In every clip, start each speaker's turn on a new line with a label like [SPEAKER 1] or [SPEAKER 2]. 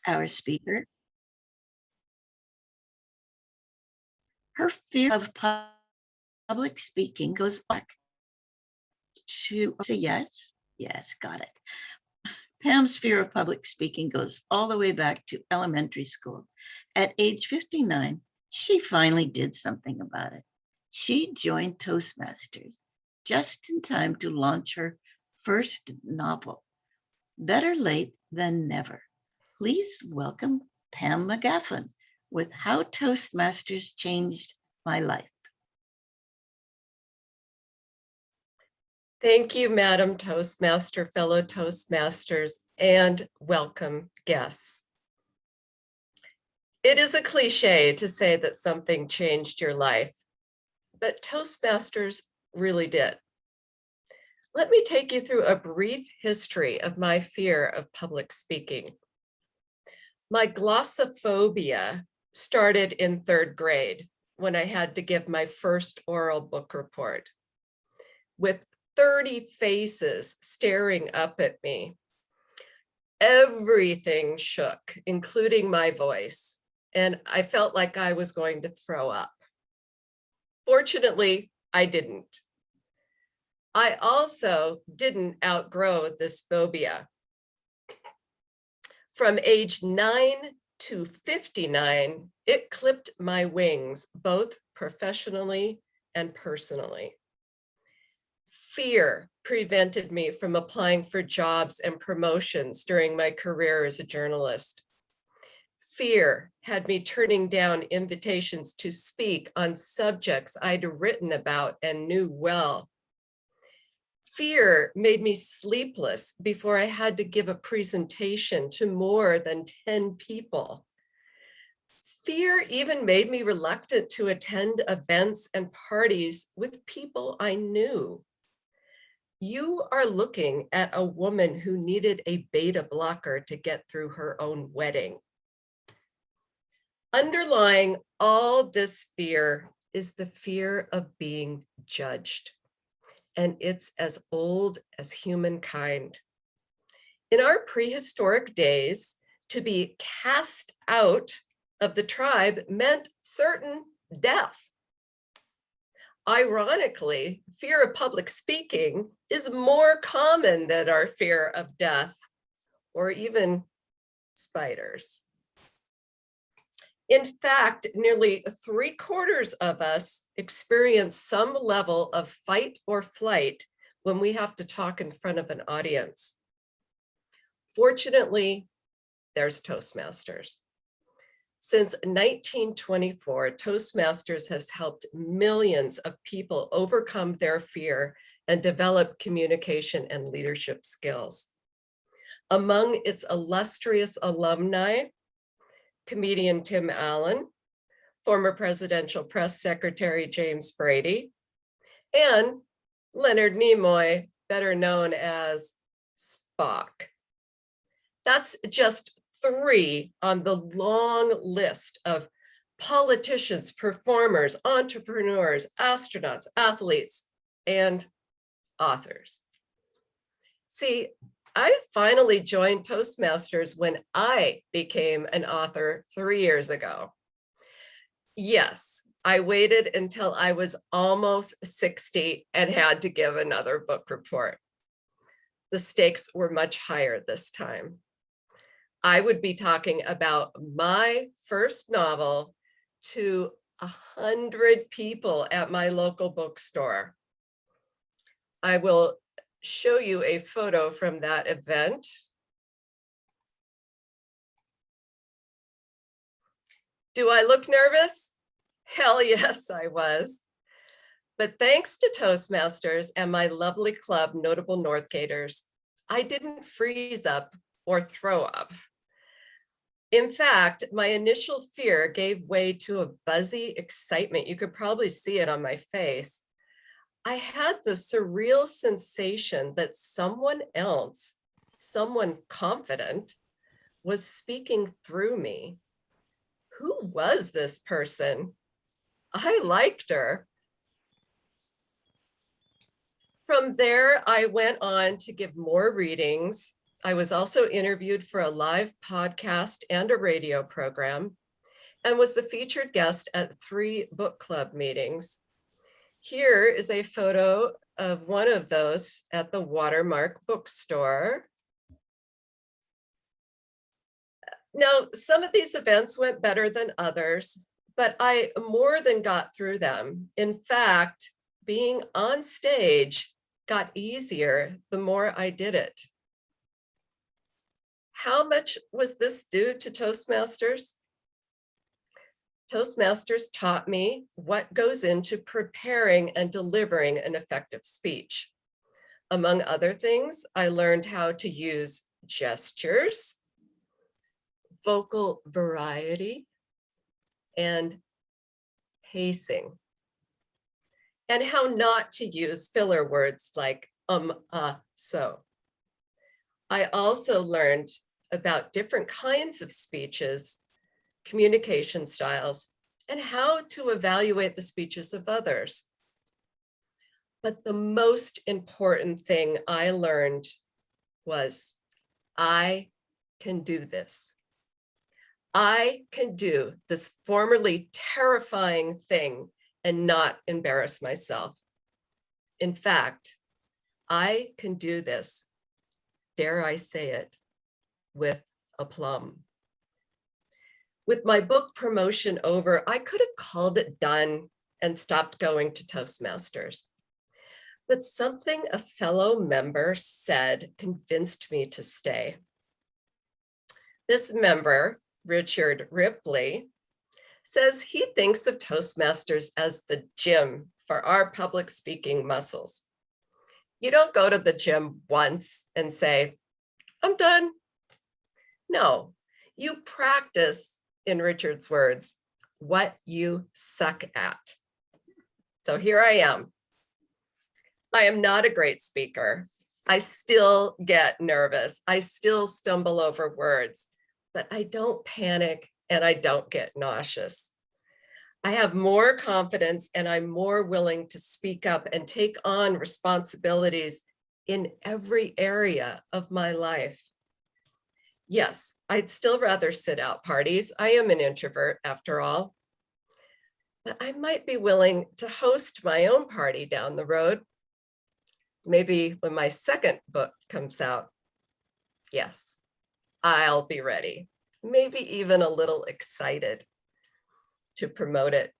[SPEAKER 1] our speaker. Her fear of public speaking goes back to say yes. Yes, got it. Pam's fear of public speaking goes all the way back to elementary school. At age 59, she finally did something about it. She joined Toastmasters just in time to launch her first novel. Better late than never. Please welcome Pam McGaffin with How Toastmasters Changed My Life.
[SPEAKER 2] Thank you, Madam Toastmaster, fellow Toastmasters, and welcome guests. It is a cliche to say that something changed your life, but Toastmasters really did. Let me take you through a brief history of my fear of public speaking. My glossophobia started in 3rd grade when I had to give my first oral book report. With 30 faces staring up at me, everything shook, including my voice, and I felt like I was going to throw up. Fortunately, I didn't. I also didn't outgrow this phobia. From age 9 to 59, it clipped my wings, both professionally and personally. Fear prevented me from applying for jobs and promotions during my career as a journalist. Fear had me turning down invitations to speak on subjects I'd written about and knew well. Fear made me sleepless before I had to give a presentation to more than 10 people. Fear even made me reluctant to attend events and parties with people I knew. You are looking at a woman who needed a beta blocker to get through her own wedding. Underlying all this fear is the fear of being judged, and it's as old as humankind. In our prehistoric days, to be cast out of the tribe meant certain death. Ironically, fear of public speaking is more common than our fear of death or even spiders. In fact, nearly 3/4 of us experience some level of fight or flight when we have to talk in front of an audience. Fortunately, there's Toastmasters. Since 1924, Toastmasters has helped millions of people overcome their fear and develop communication and leadership skills. Among its illustrious alumni, comedian Tim Allen, former presidential press secretary James Brady, and Leonard Nimoy, better known as Spock. That's just 3 on the long list of politicians, performers, entrepreneurs, astronauts, athletes, and authors. See, I finally joined Toastmasters when I became an author 3 years ago. Yes, I waited until I was almost 60 and had to give another book report. The stakes were much higher this time. I would be talking about my first novel to 100 people at my local bookstore. I will show you a photo from that event. Do I look nervous? Hell yes, I was. But thanks to Toastmasters and my lovely club, Notable Northgaters, I didn't freeze up or throw up. In fact, my initial fear gave way to a buzzy excitement. You could probably see it on my face. I had the surreal sensation that someone else, someone confident, was speaking through me. Who was this person? I liked her. From there, I went on to give more readings I was also interviewed for a live podcast and a radio program, and was the featured guest at 3 book club meetings. Here is a photo of one of those at the Watermark bookstore. Now, some of these events went better than others, but I more than got through them. In fact, being on stage got easier the more I did it. How much was this due to Toastmasters? Toastmasters taught me what goes into preparing and delivering an effective speech. Among other things, I learned how to use gestures, vocal variety, and pacing, and how not to use filler words like so. I also learned about different kinds of speeches, communication styles, and how to evaluate the speeches of others. But the most important thing I learned was I can do this. I can do this formerly terrifying thing and not embarrass myself. In fact, I can do this, dare I say it, with aplomb. With my book promotion over, I could have called it done and stopped going to Toastmasters. But something a fellow member said convinced me to stay. This member, Richard Ripley, says he thinks of Toastmasters as the gym for our public speaking muscles. You don't go to the gym once and say, I'm done. No, you practice, in Richard's words, what you suck at. So here I am. I am not a great speaker. I still get nervous. I still stumble over words, but I don't panic and I don't get nauseous. I have more confidence and I'm more willing to speak up and take on responsibilities in every area of my life. Yes, I'd still rather sit out parties. I am an introvert after all, but I might be willing to host my own party down the road. Maybe when my second book comes out. Yes, I'll be ready, maybe even a little excited to promote it.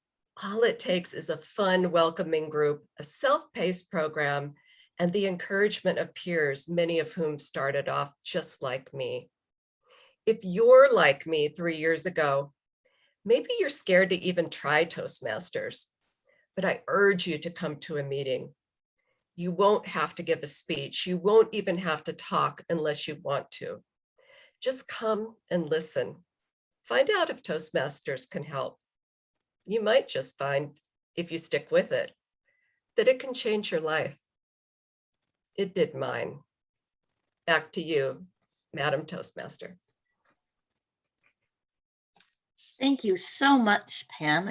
[SPEAKER 2] All it takes is a fun, welcoming group, a self-paced program, and the encouragement of peers, many of whom started off just like me. If you're like me 3 years ago, maybe you're scared to even try Toastmasters, but I urge you to come to a meeting. You won't have to give a speech. You won't even have to talk unless you want to. Just come and listen. Find out if Toastmasters can help. You might just find, if you stick with it, that it can change your life. It did mine. Back to you, Madam Toastmaster.
[SPEAKER 1] Thank you so much, Pam.